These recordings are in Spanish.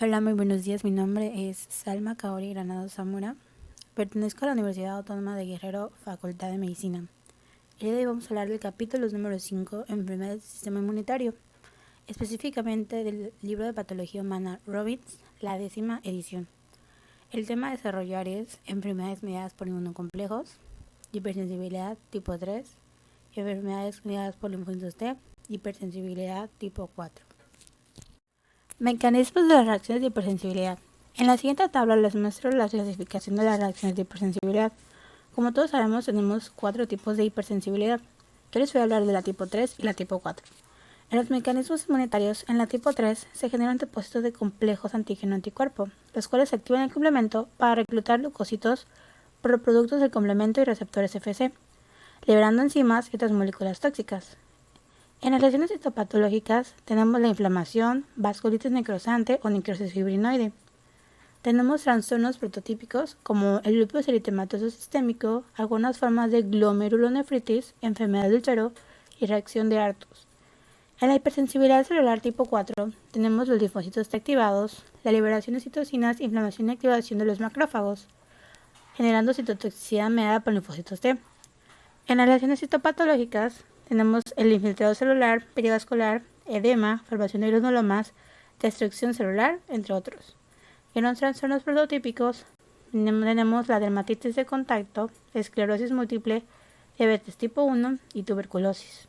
Hola, muy buenos días. Mi nombre es Salma Kaori Granado Zamora. Pertenezco a la Universidad Autónoma de Guerrero, Facultad de Medicina. El día de hoy vamos a hablar del capítulo número 5, Enfermedades del Sistema Inmunitario, específicamente del libro de Patología Humana Robbins, la 10ª edición. El tema a desarrollar es enfermedades mediadas por inmunocomplejos, hipersensibilidad tipo 3, enfermedades mediadas por linfocitos T, hipersensibilidad tipo 4. Mecanismos de las reacciones de hipersensibilidad. En la siguiente tabla les muestro la clasificación de las reacciones de hipersensibilidad. Como todos sabemos, tenemos 4 tipos de hipersensibilidad. Yo les voy a hablar de la tipo 3 y la tipo 4. En los mecanismos inmunitarios, en la tipo 3 se generan depósitos de complejos antígeno-anticuerpo, los cuales activan el complemento para reclutar leucocitos por productos del complemento y receptores Fc, liberando enzimas y otras moléculas tóxicas. En las lesiones citopatológicas tenemos la inflamación, vasculitis necrosante o necrosis fibrinoide. Tenemos trastornos prototípicos como el lupus eritematoso sistémico, algunas formas de glomerulonefritis, enfermedad del suero y reacción de Artus. En la hipersensibilidad celular tipo 4 tenemos los linfocitos T activados, la liberación de citocinas, inflamación y activación de los macrófagos, generando citotoxicidad mediada por linfocitos T. En las lesiones citopatológicas tenemos el infiltrado celular, perivascular, edema, formación de granulomas, destrucción celular, entre otros. En los trastornos prototípicos tenemos la dermatitis de contacto, esclerosis múltiple, diabetes tipo 1 y tuberculosis.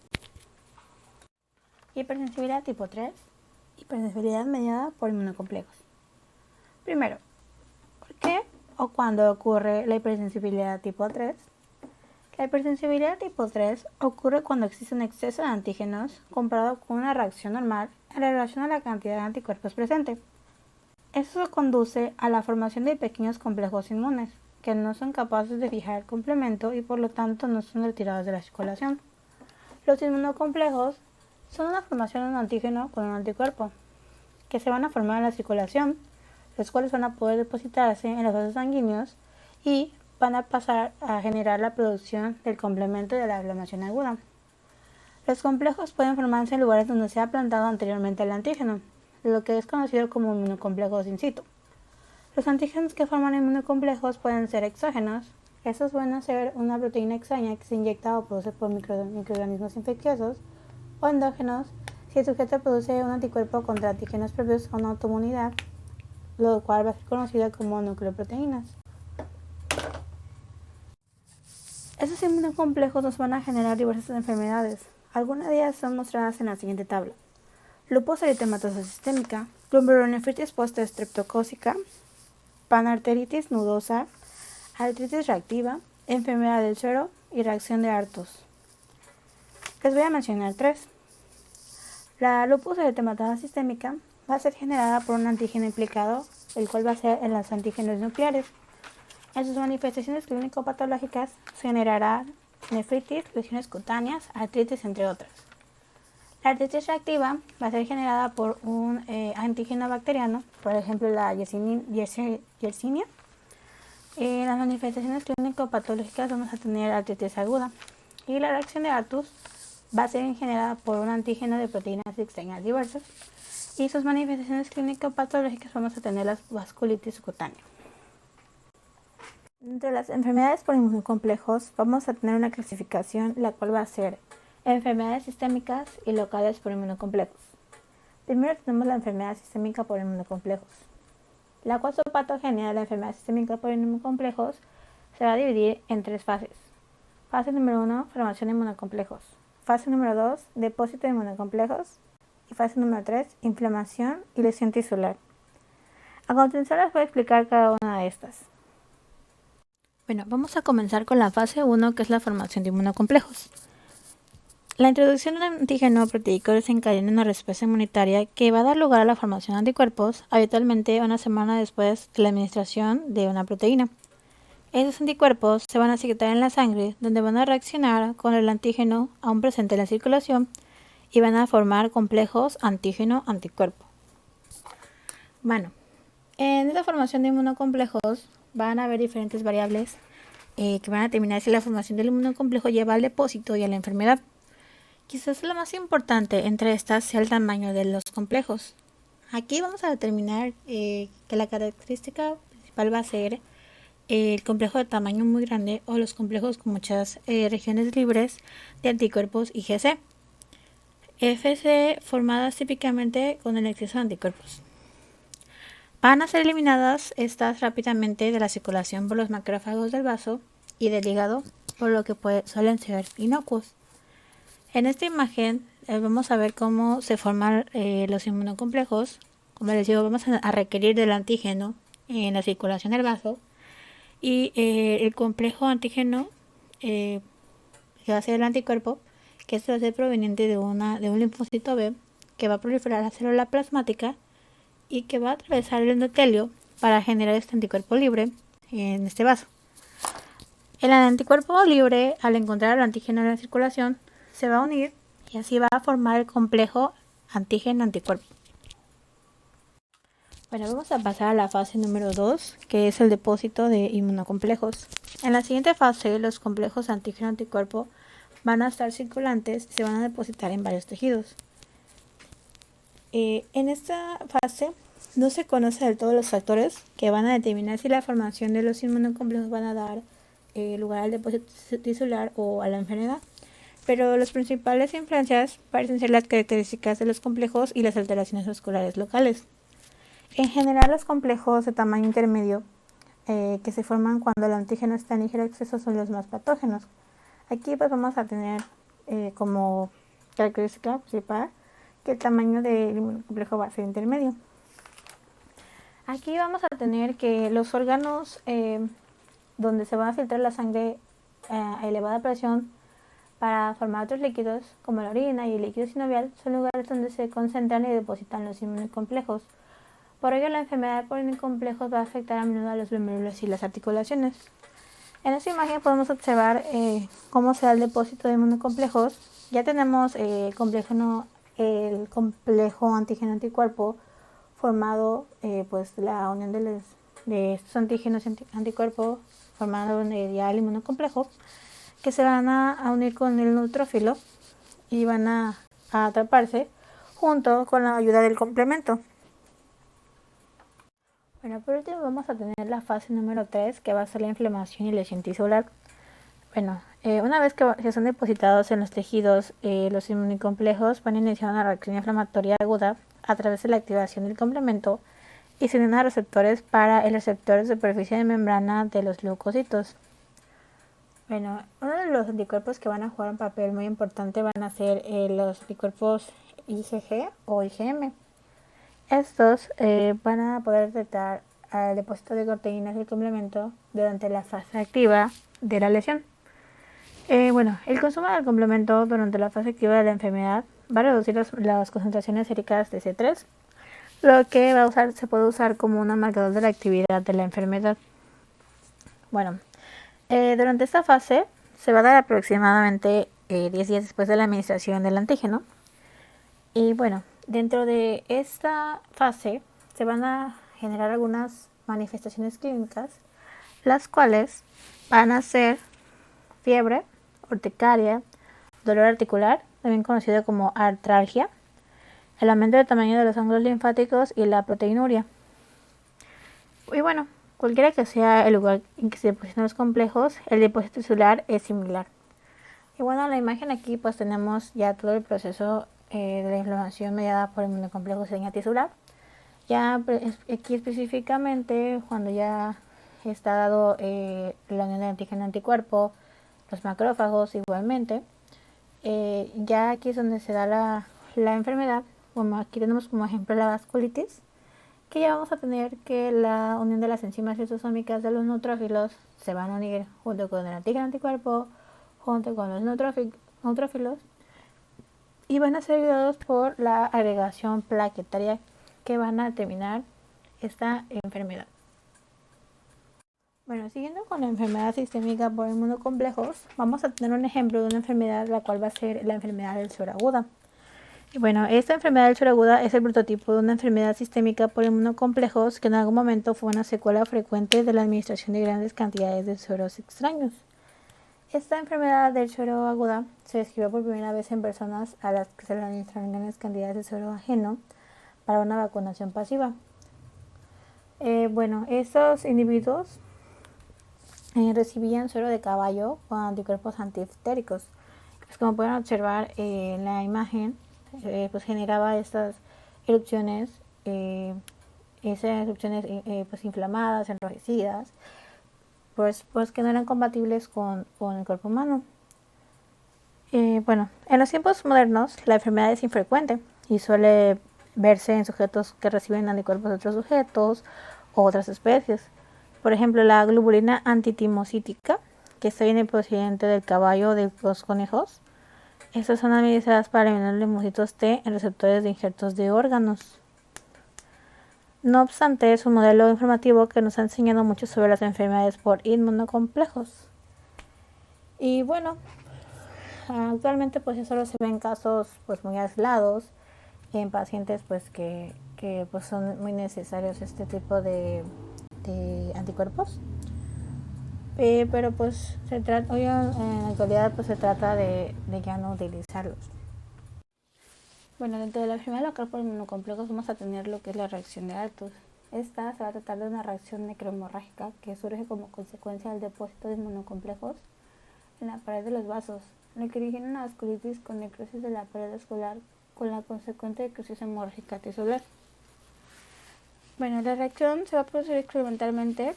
Hipersensibilidad tipo 3, hipersensibilidad mediada por inmunocomplejos. Primero, ¿por qué o cuándo ocurre la hipersensibilidad tipo 3? La hipersensibilidad tipo 3 ocurre cuando existe un exceso de antígenos comparado con una reacción normal en relación a la cantidad de anticuerpos presente. Eso conduce a la formación de pequeños complejos inmunes, que no son capaces de fijar el complemento y por lo tanto no son retirados de la circulación. Los inmunocomplejos son una formación de un antígeno con un anticuerpo, que se van a formar en la circulación, los cuales van a poder depositarse en los vasos sanguíneos y van a pasar a generar la producción del complemento de la inflamación aguda. Los complejos pueden formarse en lugares donde se ha plantado anteriormente el antígeno, lo que es conocido como inmunocomplejos in situ. Los antígenos que forman inmunocomplejos pueden ser exógenos. Estos pueden ser una proteína extraña que se inyecta o produce por microorganismos infecciosos, o endógenos si el sujeto produce un anticuerpo contra antígenos propios o una autoinmunidad, lo cual va a ser conocido como nucleoproteínas. Estos inmunocomplejos nos van a generar diversas enfermedades. Algunas de ellas son mostradas en la siguiente tabla. Lupus eritematoso sistémica, glomerulonefritis postestreptocócica, panarteritis nudosa, artritis reactiva, enfermedad del suero y reacción de Artus. Les voy a mencionar 3. La lupus eritematosa sistémica va a ser generada por un antígeno implicado, el cual va a ser en los antígenos nucleares. En sus manifestaciones clínico-patológicas se generará nefritis, lesiones cutáneas, artritis, entre otras. La artritis reactiva va a ser generada por un antígeno bacteriano, por ejemplo la Yersinia. En las manifestaciones clínico-patológicas vamos a tener artritis aguda. Y la reacción de Artus va a ser generada por un antígeno de proteínas extrañas diversas. Y sus manifestaciones clínico-patológicas vamos a tener la vasculitis cutánea. Entre las enfermedades por inmunocomplejos vamos a tener una clasificación la cual va a ser enfermedades sistémicas y locales por inmunocomplejos. Primero tenemos la enfermedad sistémica por inmunocomplejos. La patogenia de la enfermedad sistémica por inmunocomplejos se va a dividir en 3 fases. Fase número 1, formación de inmunocomplejos. Fase número 2, depósito de inmunocomplejos. Y fase número 3, inflamación y lesión tisular. A continuación les voy a explicar cada una de estas. Bueno, vamos a comenzar con la fase 1, que es la formación de inmunocomplejos. La introducción de un antígeno proteico desencadena una respuesta inmunitaria que va a dar lugar a la formación de anticuerpos, habitualmente una semana después de la administración de una proteína. Esos anticuerpos se van a secretar en la sangre, donde van a reaccionar con el antígeno aún presente en la circulación y van a formar complejos antígeno-anticuerpo. Bueno, en esta formación de inmunocomplejos van a haber diferentes variables que van a determinar si la formación del inmunocomplejo lleva al depósito y a la enfermedad. Quizás la más importante entre estas sea el tamaño de los complejos. Aquí vamos a determinar que la característica principal va a ser el complejo de tamaño muy grande o los complejos con muchas regiones libres de anticuerpos IgC. FC formadas típicamente con el exceso de anticuerpos. Van a ser eliminadas estas rápidamente de la circulación por los macrófagos del vaso y del hígado, por lo que suelen ser inocuos. En esta imagen vamos a ver cómo se forman los inmunocomplejos. Como les digo, vamos a requerir del antígeno en la circulación del vaso y el complejo antígeno que va a ser el anticuerpo, que este va a ser proveniente de un linfocito B que va a proliferar la célula plasmática y que va a atravesar el endotelio para generar este anticuerpo libre en este vaso. El anticuerpo libre, al encontrar el antígeno en la circulación, se va a unir y así va a formar el complejo antígeno-anticuerpo. Bueno, vamos a pasar a la fase número 2, que es el depósito de inmunocomplejos. En la siguiente fase, los complejos antígeno-anticuerpo van a estar circulantes y se van a depositar en varios tejidos. En esta fase no se conoce del todo los factores que van a determinar si la formación de los inmunocomplejos van a dar lugar al depósito tisular o a la enfermedad, pero las principales influencias parecen ser las características de los complejos y las alteraciones vasculares locales. En general, los complejos de tamaño intermedio que se forman cuando el antígeno está en ligero exceso son los más patógenos. Aquí pues vamos a tener como característica principal que el tamaño del complejo va a ser intermedio. Aquí vamos a tener que los órganos donde se va a filtrar la sangre a elevada presión para formar otros líquidos, como la orina y el líquido sinovial, son lugares donde se concentran y depositan los inmunocomplejos. Por ello, la enfermedad por inmunocomplejos va a afectar a menudo a los glomérulos y las articulaciones. En esta imagen podemos observar cómo se da el depósito de inmunocomplejos. Ya tenemos el complejo antígeno-anticuerpo formado, pues la unión de estos antígenos y anticuerpos formando ya el inmunocomplejo, que se van a unir con el neutrófilo y van a atraparse junto con la ayuda del complemento. Bueno, por último vamos a tener la fase número 3, que va a ser la inflamación y lesión tisular. Bueno, una vez que se son depositados en los tejidos, los inmunocomplejos van a iniciar una reacción inflamatoria aguda a través de la activación del complemento y se unen a receptores para el receptor de superficie de membrana de los leucocitos. Bueno, uno de los anticuerpos que van a jugar un papel muy importante van a ser los anticuerpos IgG o IgM. Estos van a poder detectar el depósito de proteínas del complemento durante la fase activa de la lesión. El consumo del complemento durante la fase activa de la enfermedad va a reducir las concentraciones séricas de C3, lo que se puede usar como un marcador de la actividad de la enfermedad. Durante esta fase se va a dar aproximadamente 10 días después de la administración del antígeno. Y dentro de esta fase se van a generar algunas manifestaciones clínicas, las cuales van a ser fiebre, urticaria, dolor articular, también conocido como artralgia, el aumento del tamaño de los ángulos linfáticos y la proteinuria. Y cualquiera que sea el lugar en que se depositan los complejos, el depósito tisular es similar. Y en la imagen aquí pues tenemos ya todo el proceso de la inflamación mediada por el inmunocomplejo señal tisular. Ya aquí específicamente cuando ya está dado la unión de antígeno-anticuerpo, los macrófagos igualmente, ya aquí es donde se da la enfermedad. Aquí tenemos como ejemplo la vasculitis, que ya vamos a tener que la unión de las enzimas lisosómicas de los neutrófilos se van a unir junto con el antígeno-anticuerpo, junto con los neutrófilos, y van a ser ayudados por la agregación plaquetaria que van a determinar esta enfermedad. Siguiendo con la enfermedad sistémica por inmunocomplejos, vamos a tener un ejemplo de una enfermedad, la cual va a ser la enfermedad del suero aguda. Esta enfermedad del suero aguda es el prototipo de una enfermedad sistémica por inmunocomplejos que en algún momento fue una secuela frecuente de la administración de grandes cantidades de sueros extraños. Esta enfermedad del suero aguda se describió por primera vez en personas a las que se le administraron grandes cantidades de suero ajeno para una vacunación pasiva. Estos individuos recibían suero de caballo con anticuerpos antidiftéricos. Pues como pueden observar en la imagen, pues generaba estas erupciones, pues inflamadas, enrojecidas, pues que no eran compatibles con el cuerpo humano. En los tiempos modernos la enfermedad es infrecuente y suele verse en sujetos que reciben anticuerpos de otros sujetos o otras especies. Por ejemplo, la globulina antitimocítica, que está en el procedente del caballo de los conejos. Estas son administradas para eliminar linfocitos T en receptores de injertos de órganos. No obstante, es un modelo informativo que nos ha enseñado mucho sobre las enfermedades por inmunocomplejos. Y actualmente pues solo se ven casos pues muy aislados en pacientes pues que pues son muy necesarios este tipo de anticuerpos. Pero pues hoy en la actualidad pues se trata de ya no utilizarlos. Dentro de la enfermedad local por inmunocomplejos vamos a tener lo que es la reacción de Arthur. Esta se va a tratar de una reacción necrohemorrágica que surge como consecuencia del depósito de inmunocomplejos en la pared de los vasos, en el que origina una vasculitis con necrosis de la pared vascular con la consecuente necrosis hemorrágica tisular. La reacción se va a producir experimentalmente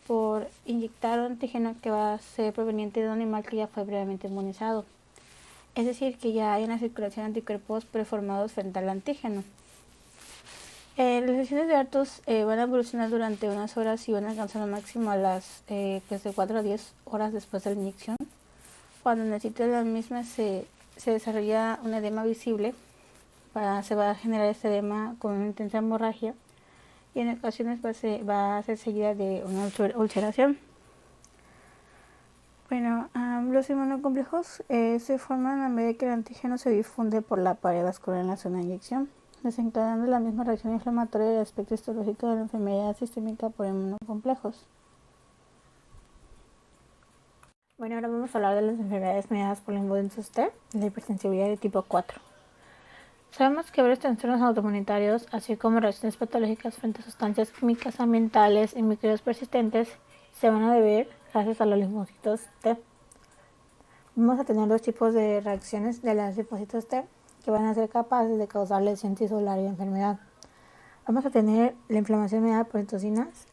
por inyectar un antígeno que va a ser proveniente de un animal que ya fue previamente inmunizado. Es decir, que ya hay en la circulación anticuerpos preformados frente al antígeno. Las lesiones de Arthus van a evolucionar durante unas horas y van a alcanzar un máximo a las de 4 a 10 horas después de la inyección, cuando en el sitio de la misma se desarrolla un edema visible. Se va a generar este edema con una intensa hemorragia y en ocasiones va a ser seguida de una ulceración. Los inmunocomplejos se forman a medida que el antígeno se difunde por la pared vascular en la zona de inyección, desencadenando la misma reacción inflamatoria del aspecto histológico de la enfermedad sistémica por inmunocomplejos. Ahora vamos a hablar de las enfermedades mediadas por linfocitos T y la hipersensibilidad de tipo 4. Sabemos que varios trastornos autoinmunitarios, así como reacciones patológicas frente a sustancias químicas ambientales y microbios persistentes, se van a deber gracias a los linfocitos T. Vamos a tener dos tipos de reacciones de los linfocitos T que van a ser capaces de causar lesión tisular y enfermedad. Vamos a tener la inflamación mediada por citocinas.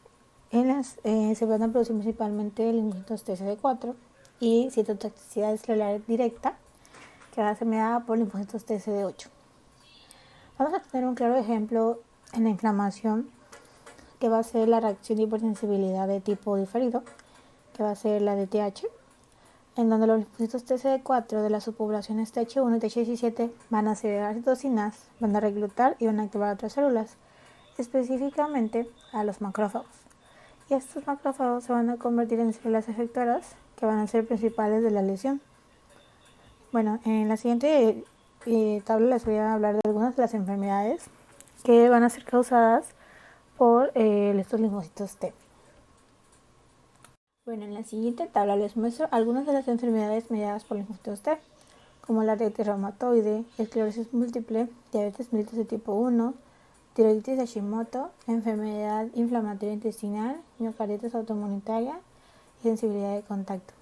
Se van a producir principalmente linfocitos TCD4 y citotoxicidad celular directa, que va a ser mediada por linfocitos TCD8. Vamos a tener un claro ejemplo en la inflamación, que va a ser la reacción de hipersensibilidad de tipo diferido, que va a ser la de TH, en donde los linfocitos TCD4 de las subpoblaciones TH1 y TH17 van a segregar citocinas, van a reclutar y van a activar otras células, específicamente a los macrófagos. Y estos macrófagos se van a convertir en células efectoras que van a ser principales de la lesión. En la siguiente tabla les voy a hablar de algunas de las enfermedades que van a ser causadas por estos linfocitos T. En la siguiente tabla les muestro algunas de las enfermedades mediadas por linfocitos T, como la artritis reumatoide, esclerosis múltiple, diabetes mellitus de tipo 1, tiroiditis Hashimoto, enfermedad inflamatoria intestinal, miocarditis autoinmunitaria y sensibilidad de contacto.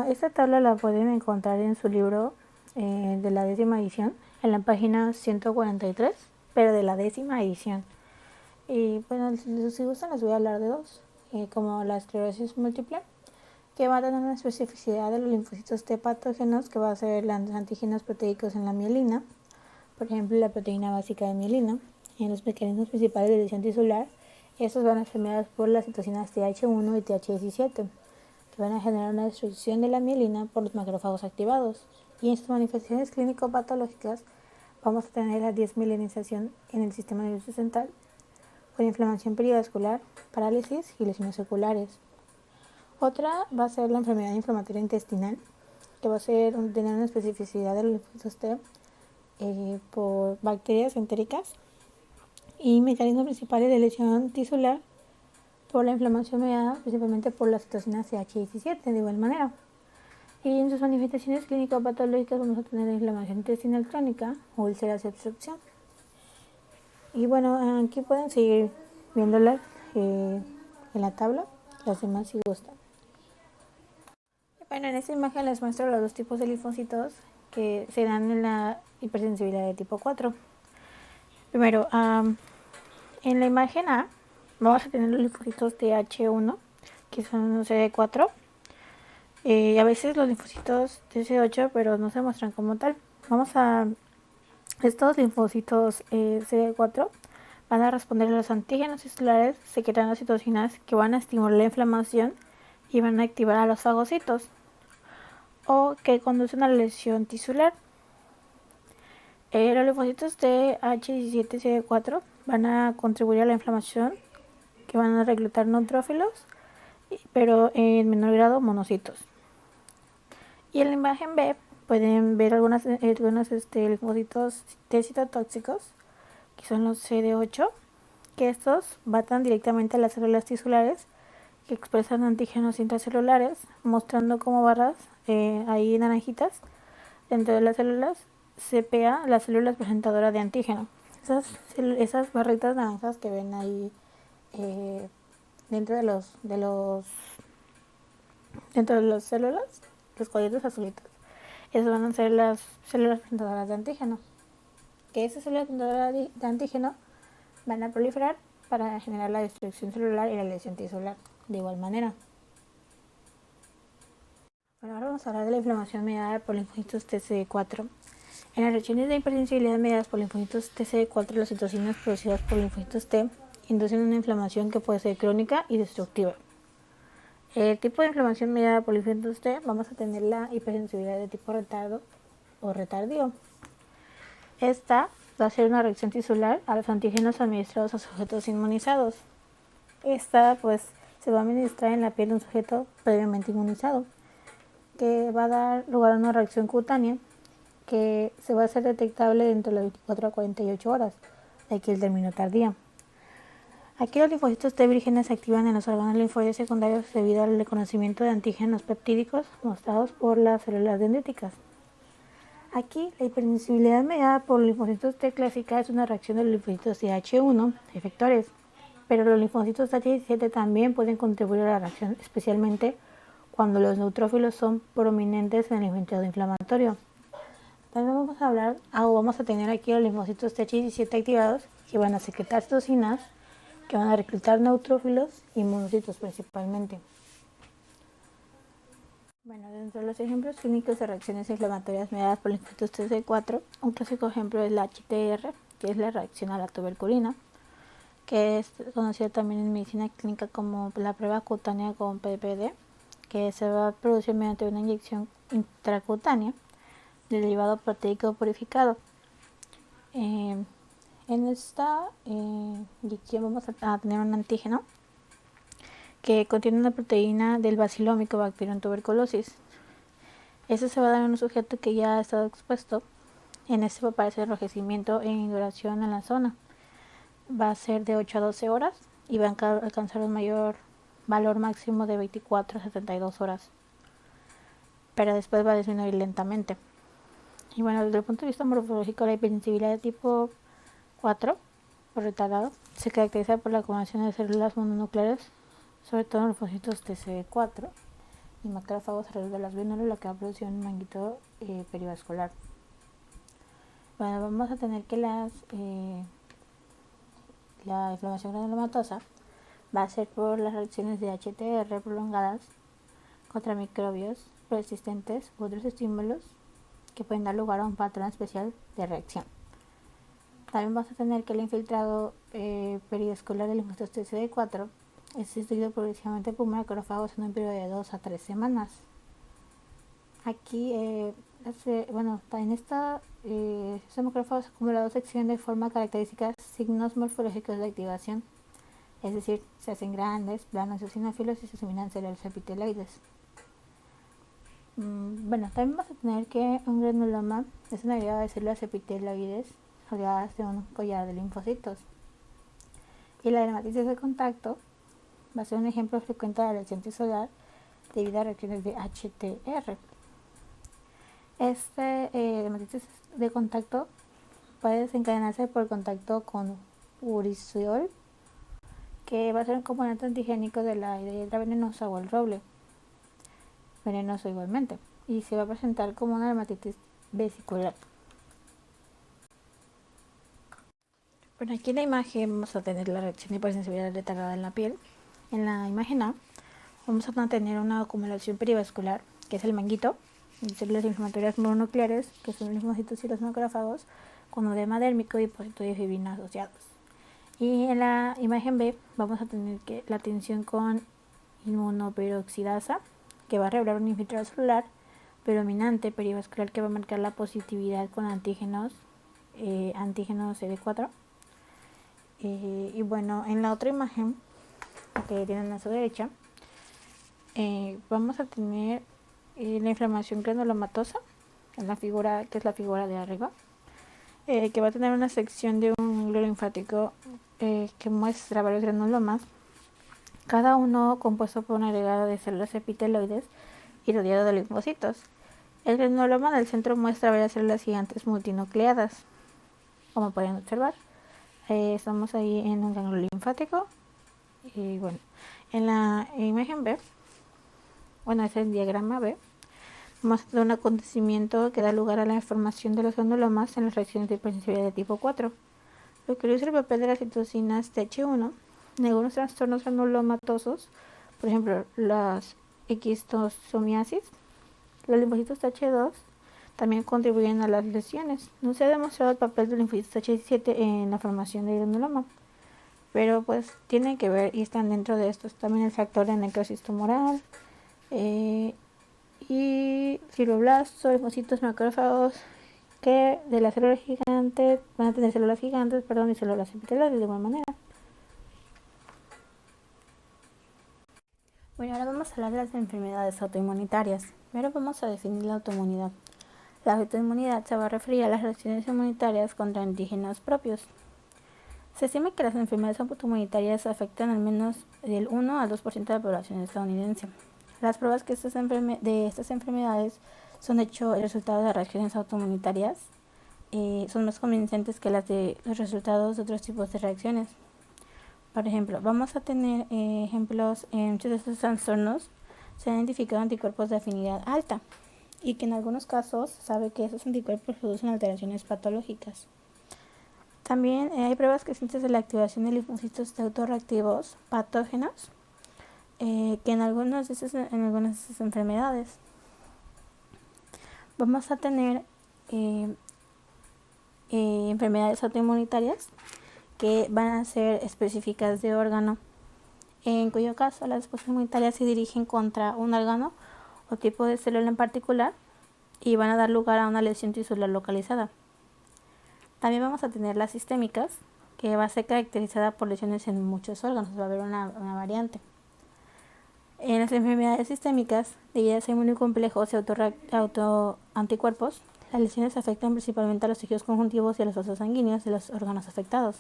Esta tabla la pueden encontrar en su libro de la 10ª edición, en la página 143, pero de la 10ª edición. Y si gustan les voy a hablar de dos, como la esclerosis múltiple, que va a tener una especificidad de los linfocitos T patógenos, que va a ser los antígenos proteicos en la mielina, por ejemplo la proteína básica de mielina. En los mecanismos principales de lesión tisular, estos van a ser mediados por las citocinas TH1 y TH17, que van a generar una destrucción de la mielina por los macrófagos activados. Y en estas manifestaciones clínico-patológicas vamos a tener la desmielinización en el sistema nervioso central, con inflamación perivascular, parálisis y lesiones oculares. Otra va a ser la enfermedad inflamatoria intestinal, que va a tener una especificidad de los linfocitos T por bacterias entéricas y mecanismos principales de lesión tisular por la inflamación mediada principalmente por las citocinas TH17 de igual manera. Y en sus manifestaciones clínico-patológicas vamos a tener inflamación intestinal crónica, úlceras y obstrucción. Y bueno, aquí pueden seguir viéndolas en la tabla, las demás si gustan. Bueno, en esta imagen les muestro los dos tipos de linfocitos que se dan en la hipersensibilidad de tipo 4. Primero, en la imagen A vamos a tener los linfocitos TH1, que son los CD4. A veces los linfocitos TC8, pero no se muestran como tal. Estos linfocitos CD4 van a responder a los antígenos celulares secretando citocinas que van a estimular la inflamación y van a activar a los fagocitos, o que conducen a la lesión tisular. Los linfocitos TH17CD4 van a contribuir a la inflamación, que van a reclutar neutrófilos, pero en menor grado monocitos. Y en la imagen B pueden ver algunos linfocitos T citotóxicos, que son los CD8, que estos matan directamente a las células tisulares que expresan antígenos intracelulares, mostrando como barras ahí naranjitas dentro de las células CPA, las células presentadoras de antígeno. Esas barritas naranjas que ven ahí dentro de las células, los cuadritos azulitos, esas van a ser las células presentadoras de antígeno. Que esas células presentadoras de antígeno van a proliferar para generar la destrucción celular y la lesión tisular de igual manera. Bueno, ahora vamos a hablar de la inflamación mediada por linfocitos TCD4. En las reacciones de hipersensibilidad mediadas por linfocitos TCD4, las citocinas producidas por linfocitos T inducen una inflamación que puede ser crónica y destructiva. El tipo de inflamación mediada por linfocitos T, vamos a tener la hipersensibilidad de tipo retardo o retardío. Esta va a ser una reacción tisular a los antígenos administrados a sujetos inmunizados. Esta se va a administrar en la piel de un sujeto previamente inmunizado, que va a dar lugar a una reacción cutánea que se va a hacer detectable dentro de las 24 a 48 horas, de aquí el término tardía. Aquí los linfocitos T vírgenes se activan en los órganos linfoides secundarios debido al reconocimiento de antígenos peptídicos mostrados por las células dendríticas. Aquí la hipersensibilidad mediada por linfocitos T clásica es una reacción de los linfocitos TH1 efectores, pero los linfocitos H17 también pueden contribuir a la reacción, especialmente cuando los neutrófilos son prominentes en el infiltrado inflamatorio. También vamos a tener aquí los linfocitos TH17 activados, que van a secretar citocinas, que van a reclutar neutrófilos y monocitos principalmente. Bueno, dentro de los ejemplos clínicos de reacciones inflamatorias mediadas por linfocitos TC4, un clásico ejemplo es la HTR, que es la reacción a la tuberculina, que es conocida también en medicina clínica como la prueba cutánea con PPD, que se va a producir mediante una inyección intracutánea del derivado proteico purificado. En esta inyección vamos a tener un antígeno que contiene una proteína del bacilo Mycobacterium tuberculosis. Eso se va a dar en un sujeto que ya ha estado expuesto. En este va a aparecer enrojecimiento e induración en la zona. Va a ser de 8 a 12 horas y va a alcanzar un mayor valor máximo de 24 a 72 horas. Pero después va a disminuir lentamente. Y bueno, desde el punto de vista morfológico, la hipersensibilidad de tipo 4 o retardado se caracteriza por la acumulación de células mononucleares, sobre todo en los linfocitos TCD4 y macrófagos alrededor de las vénulas, lo que va a producir un manguito perivascular. Bueno, vamos a tener que la inflamación granulomatosa va a ser por las reacciones de HTR prolongadas contra microbios persistentes u otros estímulos que pueden dar lugar a un patrón especial de reacción. También vamos a tener que el infiltrado perivascular del linfocitos TCD4 es destruido progresivamente por macrófagos en un periodo de 2 a 3 semanas. Aquí, en estos macrófagos acumulados se exhiben de forma característica signos morfológicos de activación, es decir, se hacen grandes, planos, eosinófilos y se asimilan células epiteloides. También vamos a tener que un granuloma es una variedad de células epiteloides rodeadas de un collar de linfocitos. Y la dermatitis de contacto va a ser un ejemplo frecuente de la lesión tisular debido a reacciones de HTR. Dermatitis de contacto puede desencadenarse por contacto con urushiol, que va a ser un componente antigénico de la hiedra venenosa o el roble, venenoso igualmente, y se va a presentar como una dermatitis vesicular. Bueno, aquí en la imagen vamos a tener la reacción de hipersensibilidad retardada en la piel. En la imagen A vamos a tener una acumulación perivascular, que es el manguito, y células inflamatorias mononucleares, que son los linfocitos y los macrófagos, con edema dérmico y depósito de fibrina asociados. Y en la imagen B vamos a tener que la tensión con inmunoperoxidasa, que va a revelar un infiltrado celular predominante perivascular que va a marcar la positividad con antígenos CD4. Y bueno, en la otra imagen que tienen a su derecha, vamos a tener la inflamación granulomatosa, en la figura, que es la figura de arriba, que va a tener una sección de un ganglio linfático que muestra varios granulomas, cada uno compuesto por un agregado de células epiteloides y rodeado de linfocitos. El granuloma del centro muestra varias células gigantes multinucleadas, como pueden observar. Estamos ahí en un ganglio linfático. Y bueno, en la imagen B, bueno, es el diagrama B, muestra un acontecimiento que da lugar a la formación de los granulomas en las reacciones de hipersensibilidad de tipo 4, lo que ilustra el papel de las citocinas Th1 en algunos trastornos granulomatosos, por ejemplo, las quistosomiasis. Los linfocitos Th2 también contribuyen a las lesiones. No se ha demostrado el papel del linfocitos Th17 en la formación de granuloma, pero pues tienen que ver y están dentro de estos también el factor de necrosis tumoral y fibroblastos, linfocitos macrófagos, que de las células gigantes van a tener células gigantes, y células epiteliales de igual manera. Bueno, ahora vamos a hablar de las enfermedades autoinmunitarias. Primero vamos a definir la autoinmunidad. La autoinmunidad se va a referir a las reacciones inmunitarias contra antígenos propios. Se estima que las enfermedades autoinmunitarias afectan al menos del 1 al 2% de la población estadounidense. Las pruebas de estas enfermedades son de hecho el resultado de reacciones autoinmunitarias son más convincentes que las de los resultados de otros tipos de reacciones. Por ejemplo, vamos a tener ejemplos en muchos de estos trastornos. Se han identificado anticuerpos de afinidad alta y que en algunos casos se sabe que esos anticuerpos producen alteraciones patológicas. También hay pruebas crecientes de la activación de linfocitos autorreactivos patógenos que en algunas de esas enfermedades. Vamos a tener enfermedades autoinmunitarias que van a ser específicas de órgano, en cuyo caso las respuestas inmunitarias se dirigen contra un órgano o tipo de célula en particular y van a dar lugar a una lesión tisular localizada. También vamos a tener las sistémicas, que va a ser caracterizada por lesiones en muchos órganos, va a haber una variante. En las enfermedades sistémicas, debidas a inmunocomplejos y autoanticuerpos, las lesiones afectan principalmente a los tejidos conjuntivos y a los vasos sanguíneos de los órganos afectados.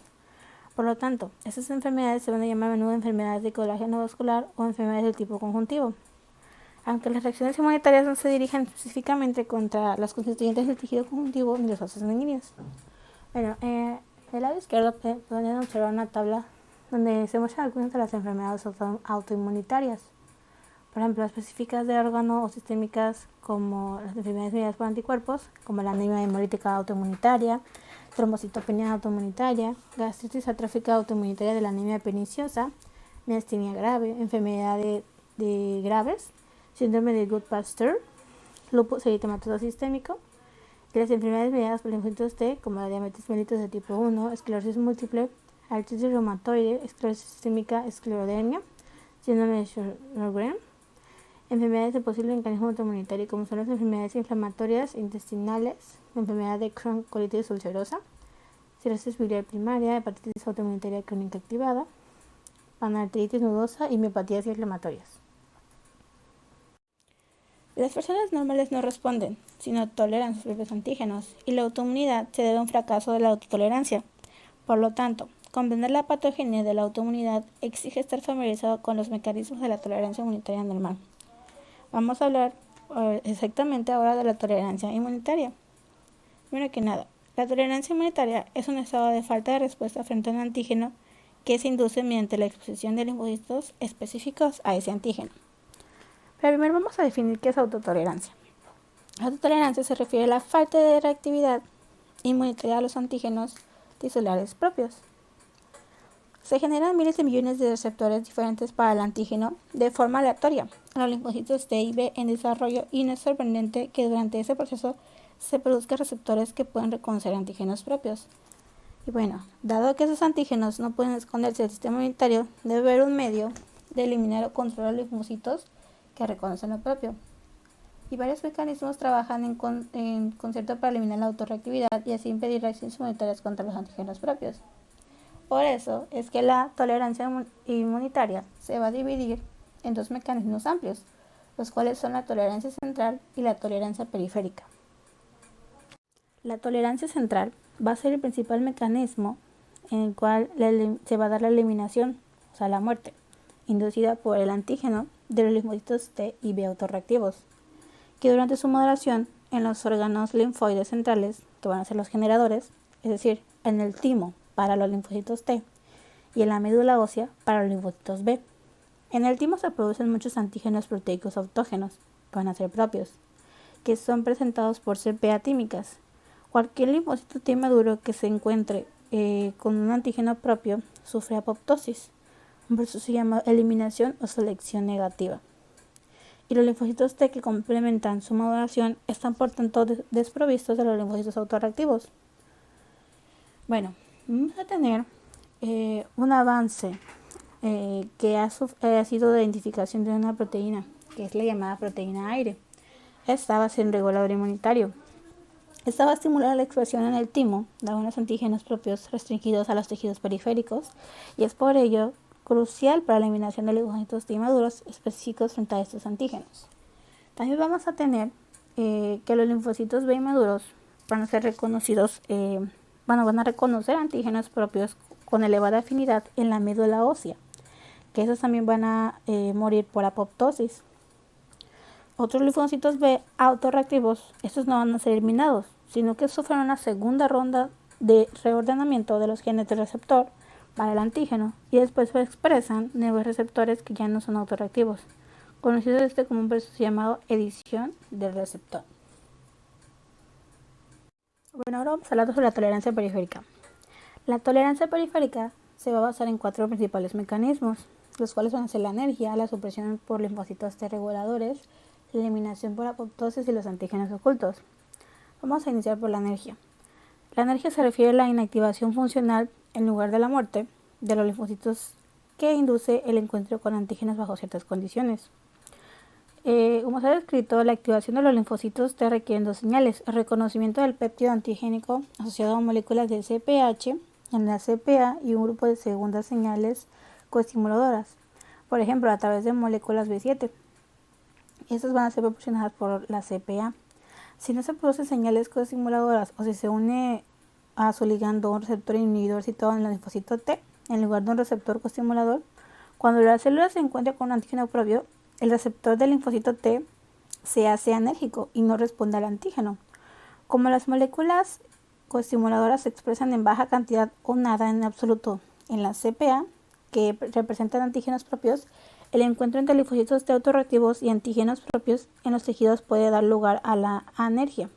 Por lo tanto, estas enfermedades se van a llamar a menudo enfermedades de colágeno vascular o enfermedades del tipo conjuntivo. Aunque las reacciones inmunitarias no se dirigen específicamente contra las constituyentes del tejido conjuntivo ni los vasos sanguíneos. Bueno, del lado izquierdo pueden observar una tabla donde se muestran algunas de las enfermedades autoinmunitarias. Por ejemplo, específicas de órgano o sistémicas como las enfermedades mediadas por anticuerpos, como la anemia hemolítica autoinmunitaria, trombocitopenia autoinmunitaria, gastritis atrófica autoinmunitaria de la anemia perniciosa, miastenia grave, enfermedades graves, síndrome de Goodpasture, lupus eritematoso sistémico, y las enfermedades mediadas por linfocitos T, como la diabetes mellitus de tipo 1, esclerosis múltiple, artritis reumatoide, esclerosis sistémica, esclerodermia, síndrome de Sjögren, enfermedades de posible mecanismo autoinmunitario como son las enfermedades inflamatorias intestinales, la enfermedad de Crohn, colitis ulcerosa, cirrosis biliar primaria, hepatitis autoinmunitaria crónica activada, panarteritis nodosa y miopatías inflamatorias. Las personas normales no responden, sino toleran sus propios antígenos, y la autoinmunidad se debe a un fracaso de la autotolerancia. Por lo tanto, comprender la patogenia de la autoinmunidad exige estar familiarizado con los mecanismos de la tolerancia inmunitaria normal. Vamos a hablar exactamente ahora de la tolerancia inmunitaria. Primero que nada, La tolerancia inmunitaria es un estado de falta de respuesta frente a un antígeno que se induce mediante la exposición de linfocitos específicos a ese antígeno. Pero primero vamos a definir qué es autotolerancia. La autotolerancia se refiere a la falta de reactividad inmunitaria a los antígenos tisulares propios. Se generan miles de millones de receptores diferentes para el antígeno de forma aleatoria en los linfocitos T y B en desarrollo, y no es sorprendente que durante ese proceso se produzcan receptores que pueden reconocer antígenos propios. Y bueno, dado que esos antígenos no pueden esconderse del sistema inmunitario, debe haber un medio de eliminar o controlar los linfocitos que reconocen lo propio. Y varios mecanismos trabajan en concierto para eliminar la autorreactividad y así impedir reacciones inmunitarias contra los antígenos propios. Por eso es que la tolerancia inmunitaria se va a dividir en dos mecanismos amplios, los cuales son la tolerancia central y la tolerancia periférica. La tolerancia central va a ser el principal mecanismo en el cual se va a dar la eliminación, o sea, la muerte, inducida por el antígeno de los linfocitos T y B autorreactivos, que durante su moderación en los órganos linfoides centrales, que van a ser los generadores, es decir, en el timo para los linfocitos T y en la médula ósea para los linfocitos B. En el timo se producen muchos antígenos proteicos autógenos, que van a ser propios, que son presentados por CPA tímicas. Cualquier linfocito T maduro que se encuentre con un antígeno propio sufre apoptosis, un proceso se llama eliminación o selección negativa. Y los linfocitos T que complementan su maduración están por tanto desprovistos de los linfocitos autorreactivos. Bueno, vamos a tener un avance que ha sido de identificación de una proteína, que es la llamada proteína aire. Esta va a ser un regulador inmunitario. Esta va a estimular la expresión en el timo de algunos antígenos propios restringidos a los tejidos periféricos, y es por ello crucial para la eliminación de linfocitos T maduros específicos frente a estos antígenos. También vamos a tener que los linfocitos B maduros van a ser reconocidos, van a reconocer antígenos propios con elevada afinidad en la médula ósea, que esos también van a morir por apoptosis. Otros linfocitos B autorreactivos, estos no van a ser eliminados, sino que sufren una segunda ronda de reordenamiento de los genes del receptor para el antígeno y después se expresan nuevos receptores que ya no son autorreactivos, conocido como un proceso llamado edición del receptor. Bueno, ahora vamos a hablar sobre la tolerancia periférica. La tolerancia periférica se va a basar en 4 principales mecanismos, los cuales van a ser la energía, la supresión por linfocitos T reguladores, la eliminación por apoptosis y los antígenos ocultos. Vamos a iniciar por la energía. La energía se refiere a la inactivación funcional en lugar de la muerte de los linfocitos que induce el encuentro con antígenos bajo ciertas condiciones. Como se ha descrito, la activación de los linfocitos T requiere 2 señales: el reconocimiento del péptido antigénico asociado a moléculas del CPH en la CPA y un grupo de segundas señales coestimuladoras, por ejemplo, a través de moléculas B7. Estas van a ser proporcionadas por la CPA. Si no se producen señales coestimuladoras o si se une a su ligando un receptor inhibidor situado en el linfocito T en lugar de un receptor coestimulador, cuando la célula se encuentra con un antígeno propio, el receptor del linfocito T se hace anérgico y no responde al antígeno. Como las moléculas coestimuladoras se expresan en baja cantidad o nada en absoluto en la CPA, que representan antígenos propios, el encuentro entre linfocitos T autorreactivos y antígenos propios en los tejidos puede dar lugar a la anergia.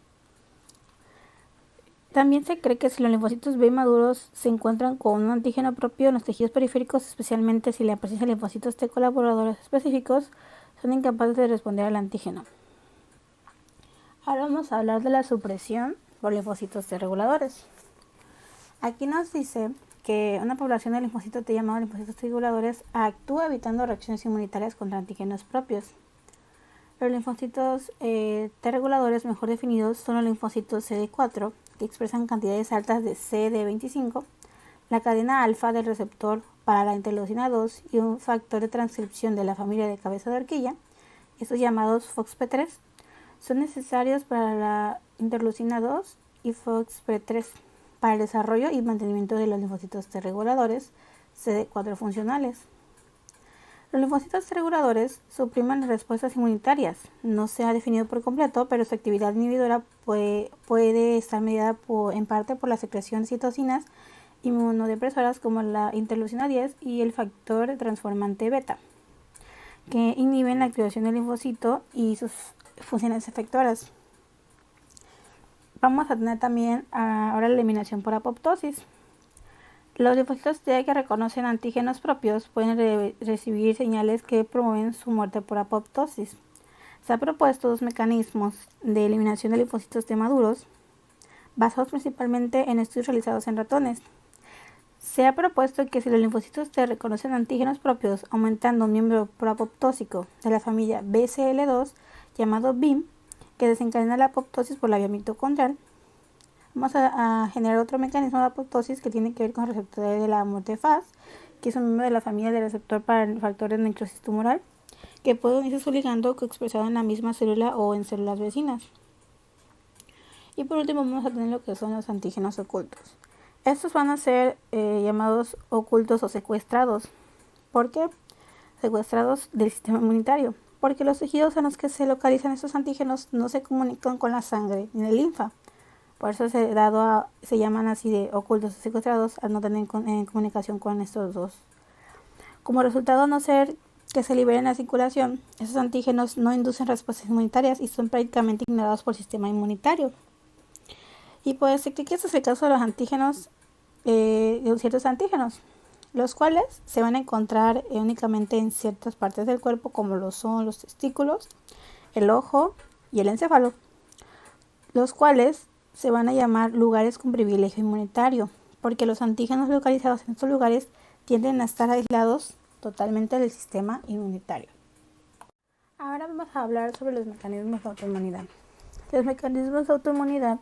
También se cree que si los linfocitos B maduros se encuentran con un antígeno propio en los tejidos periféricos, especialmente si la presencia de linfocitos T colaboradores específicos, son incapaces de responder al antígeno. Ahora vamos a hablar de la supresión por linfocitos T reguladores. Aquí nos dice que una población de linfocitos T llamados linfocitos T reguladores actúa evitando reacciones inmunitarias contra antígenos propios. Los linfocitos T reguladores mejor definidos son los linfocitos CD4, que expresan cantidades altas de CD25, la cadena alfa del receptor para la interleucina 2 y un factor de transcripción de la familia de cabeza de horquilla, estos llamados FOXP3, son necesarios para la interleucina 2 y FOXP3 para el desarrollo y mantenimiento de los linfocitos T reguladores CD4 funcionales. Los linfocitos reguladores suprimen las respuestas inmunitarias. No se ha definido por completo, pero su actividad inhibidora puede estar mediada en parte por la secreción de citocinas inmunodepresoras como la interleucina 10 y el factor transformante beta, que inhiben la activación del linfocito y sus funciones efectoras. Vamos a tener también ahora la eliminación por apoptosis. Los linfocitos T que reconocen antígenos propios pueden recibir señales que promueven su muerte por apoptosis. Se han propuesto dos mecanismos de eliminación de linfocitos T maduros, basados principalmente en estudios realizados en ratones. Se ha propuesto que si los linfocitos T reconocen antígenos propios, aumentando un miembro proapoptósico de la familia BCL2, llamado BIM, que desencadena la apoptosis por la vía mitocondrial, vamos a generar otro mecanismo de apoptosis que tiene que ver con el receptor de la MOTFAS, que es un miembro de la familia del receptor para el factor de necrosis tumoral, que puede unirse a su ligando expresado en la misma célula o en células vecinas. Y por último vamos a tener lo que son los antígenos ocultos. Estos van a ser llamados ocultos o secuestrados. ¿Por qué? Secuestrados del sistema inmunitario. Porque los tejidos en los que se localizan estos antígenos no se comunican con la sangre ni la linfa. Por eso se llaman así de ocultos o secuestrados al no tener comunicación con estos dos. Como resultado, a no ser que se liberen en la circulación, esos antígenos no inducen respuestas inmunitarias y son prácticamente ignorados por el sistema inmunitario. Y pues se cree que este es el caso de los antígenos, de ciertos antígenos, los cuales se van a encontrar únicamente en ciertas partes del cuerpo, como lo son los testículos, el ojo y el encéfalo, los cuales se van a llamar lugares con privilegio inmunitario, porque los antígenos localizados en estos lugares tienden a estar aislados totalmente del sistema inmunitario. Ahora vamos a hablar sobre los mecanismos de autoinmunidad. Los mecanismos de autoinmunidad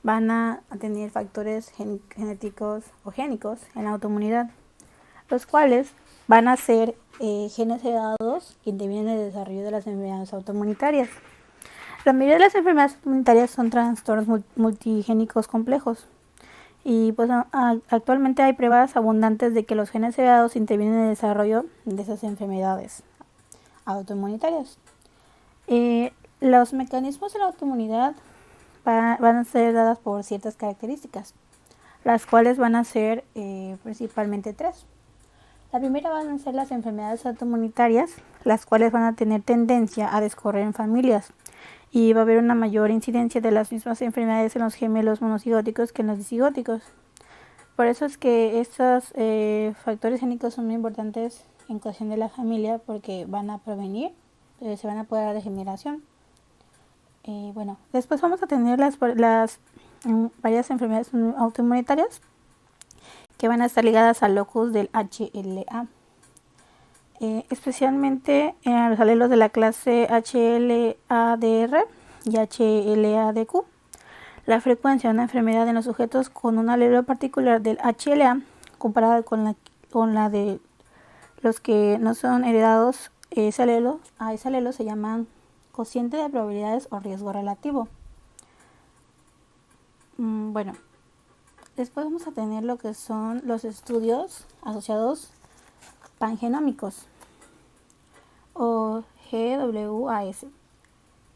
van a tener factores genéticos o génicos en la autoinmunidad, los cuales van a ser genes heredados que intervienen en el desarrollo de las enfermedades autoinmunitarias. La mayoría de las enfermedades autoinmunitarias son trastornos multigénicos complejos y pues actualmente hay pruebas abundantes de que los genes heredados intervienen en el desarrollo de esas enfermedades autoinmunitarias. Los mecanismos de la autoinmunidad van a ser dadas por ciertas características, las cuales van a ser principalmente tres. La primera van a ser las enfermedades autoinmunitarias, las cuales van a tener tendencia a descorrer en familias y va a haber una mayor incidencia de las mismas enfermedades en los gemelos monocigóticos que en los disigóticos. Por eso es que estos factores génicos son muy importantes en cuestión de la familia, porque van a prevenir, se van a poder dar degeneración. Después vamos a tener las varias enfermedades autoinmunitarias que van a estar ligadas al locus del HLA. Especialmente en los alelos de la clase HLA-DR y HLA-DQ. La frecuencia de una enfermedad en los sujetos con un alelo particular del HLA comparada con la de los que no son heredados a ese alelo se llaman cociente de probabilidades o riesgo relativo. Después vamos a tener lo que son los estudios asociados pangenómicos o GWAS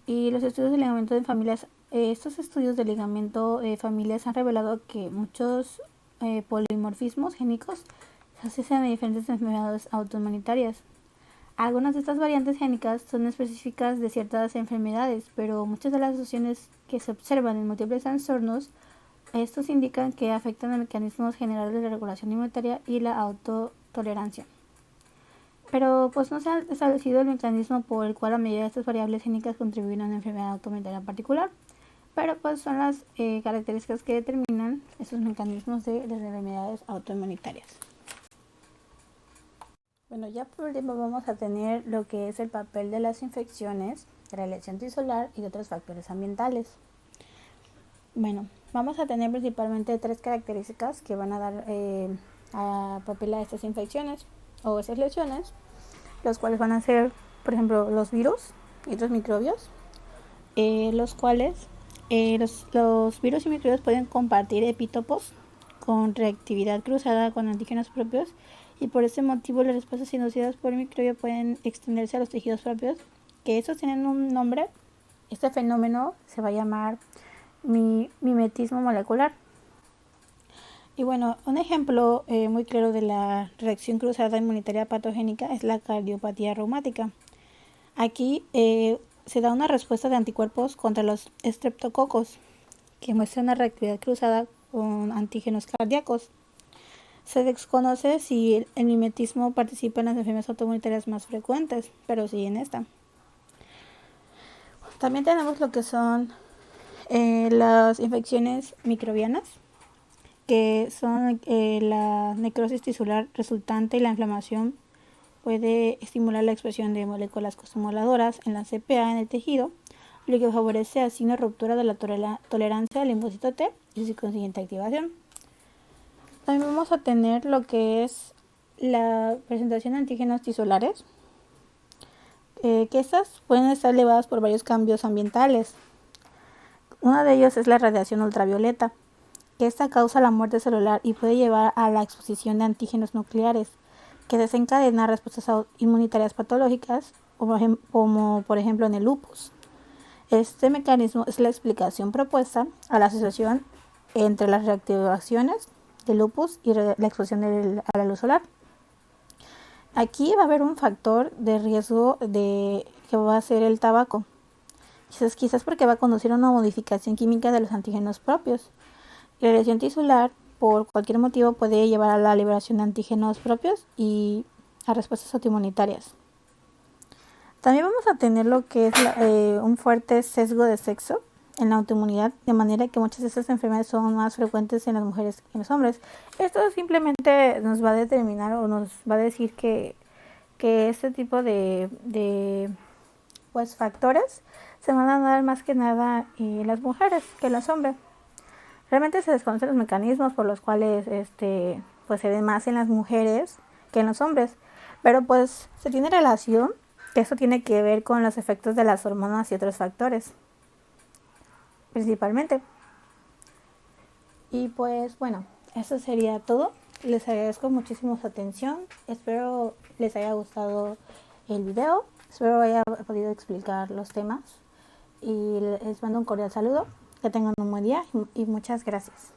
y los estudios de ligamiento de familias. Estos estudios de ligamiento de familias han revelado que muchos polimorfismos génicos se asocian a diferentes enfermedades autoinmunitarias. Algunas de estas variantes génicas son específicas de ciertas enfermedades, pero muchas de las asociaciones que se observan en múltiples trastornos, estos indican que afectan a mecanismos generales de la regulación inmunitaria y la autotolerancia. Pero pues no se ha establecido el mecanismo por el cual la mayoría de estas variables génicas contribuyen a una enfermedad autoinmunitaria particular, pero pues son las características que determinan esos mecanismos de las enfermedades autoinmunitarias. Ya por último vamos a tener lo que es el papel de las infecciones, de la elección antisolar y de otros factores ambientales. Vamos a tener principalmente tres características que van a dar a papel a estas infecciones o esas lesiones, los cuales van a ser, por ejemplo, los virus y otros microbios, los cuales los virus y microbios pueden compartir epítopos con reactividad cruzada con antígenos propios y por ese motivo las respuestas inducidas por el microbio pueden extenderse a los tejidos propios, que esos tienen un nombre. Este fenómeno se va a llamar mimetismo molecular. Y bueno, un ejemplo muy claro de la reacción cruzada inmunitaria patogénica es la cardiopatía reumática. Aquí se da una respuesta de anticuerpos contra los estreptococos, que muestra una reactividad cruzada con antígenos cardíacos. Se desconoce si el mimetismo participa en las enfermedades autoinmunitarias más frecuentes, pero sí en esta. También tenemos lo que son las infecciones microbianas, que son la necrosis tisular resultante y la inflamación puede estimular la expresión de moléculas costimuladoras en la CPA en el tejido, lo que favorece así una ruptura de la tolerancia al linfocito T y su consiguiente activación. También vamos a tener lo que es la presentación de antígenos tisulares, que estas pueden estar elevadas por varios cambios ambientales. Uno de ellos es la radiación ultravioleta, que esta causa la muerte celular y puede llevar a la exposición de antígenos nucleares, que desencadena respuestas inmunitarias patológicas, como por ejemplo en el lupus. Este mecanismo es la explicación propuesta a la asociación entre las reactivaciones del lupus y la exposición a la luz solar. Aquí va a haber un factor de riesgo que va a ser el tabaco, quizás porque va a conducir a una modificación química de los antígenos propios. La lesión tisular, por cualquier motivo, puede llevar a la liberación de antígenos propios y a respuestas autoinmunitarias. También vamos a tener lo que es un fuerte sesgo de sexo en la autoinmunidad, de manera que muchas de estas enfermedades son más frecuentes en las mujeres que en los hombres. Esto simplemente nos va a determinar o nos va a decir que este tipo de factores se van a dar más que nada en las mujeres que en los hombres. Realmente se desconocen los mecanismos por los cuales se ve más en las mujeres que en los hombres, pero pues se tiene relación, que eso tiene que ver con los efectos de las hormonas y otros factores, principalmente. Y pues bueno, eso sería todo. Les agradezco muchísimo su atención, espero les haya gustado el video, espero haya podido explicar los temas y les mando un cordial saludo. Que tengan un buen día y muchas gracias.